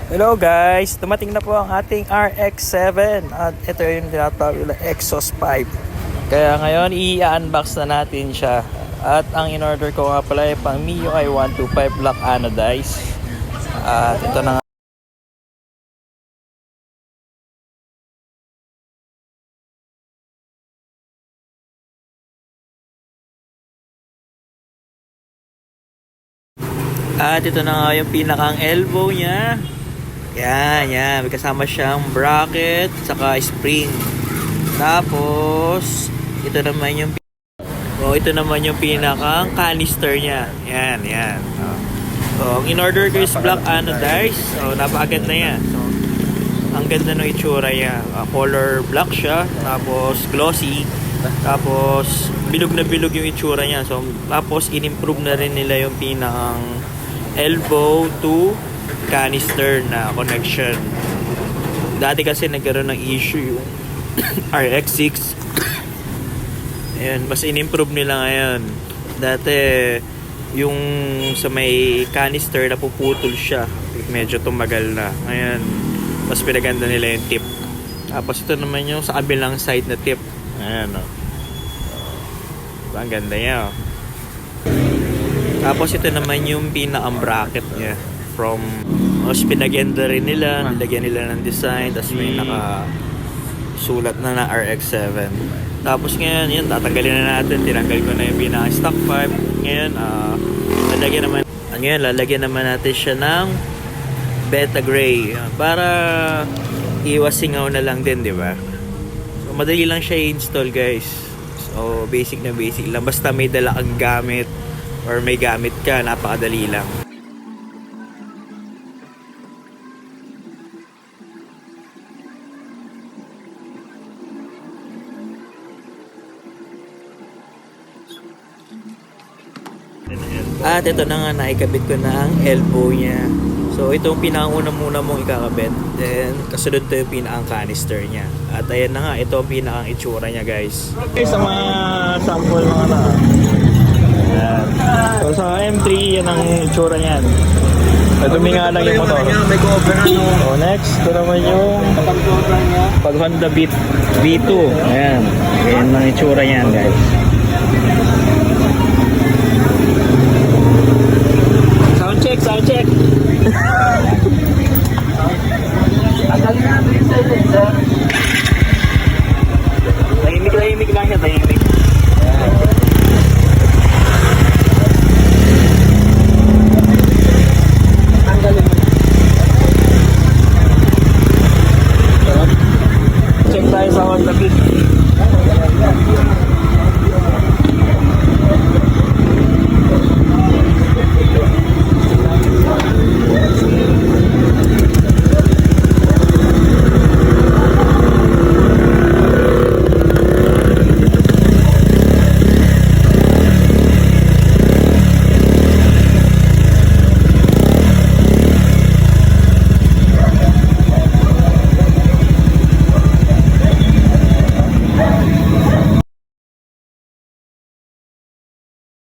Hello guys, dumating na po ang ating RX-7 at ito yung tinatawag na Exos 5. Kaya ngayon i-unbox na natin siya. At ang in-order ko nga pala ay pang MIUI 125 Black Anodized. At ito na nga. At ito na nga yung pinakang elbow niya. Yan. May kasama siyang bracket, saka spring. Tapos, ito naman yung pinakang canister niya. Yan. So, ang in-order ko is black anodized. So, napakaganda yan. So, ang ganda ng itsura niya. Color black siya. Tapos, glossy. Tapos, bilog na bilog yung itsura niya. So, tapos, in-improve na rin nila yung pinakang elbow to canister na connection. Dati kasi nagkaroon ng issue yung RX6. Ayan, mas in-improve nila ngayon. Dati yung sa may canister napuputol siya, medyo tumagal na. Ngayon mas pinaganda nila yung tip. Tapos ito naman yung sa kabilang side na tip. Ayan o. Ang ganda niya o. Tapos ito naman yung pinakang bracket niya. From mas pinaganda rin nila, nilagyan nila ng design, tapos may nakasulat na RX-7. Tapos ngayon, yun, tatanggalin na natin. Tinanggal ko na yung pinaka-stock 5. Ngayon, lalagyan naman natin siya ng Beta Gray para iwas singaw na lang din, di ba? So, madali lang siya i-install, guys. So, basic na basic lang. Basta may dala kang gamit or may gamit ka, napakadali lang. At ito na nga, naikabit ko na ang elbow niya. So ito yung pinakauna muna mong ikakabit. Then kasunod to yung pinakang canister niya. At ayan na nga, ito ang pinakang itsura niya, guys. Okay, sa mga sample mga na. Ayan. So sa M3, yan ang itsura niyan. Tuminga lang yung motor. So next, ito naman yung pag Honda Beat V2. Ayan. Ayan ang itsura niyan, guys.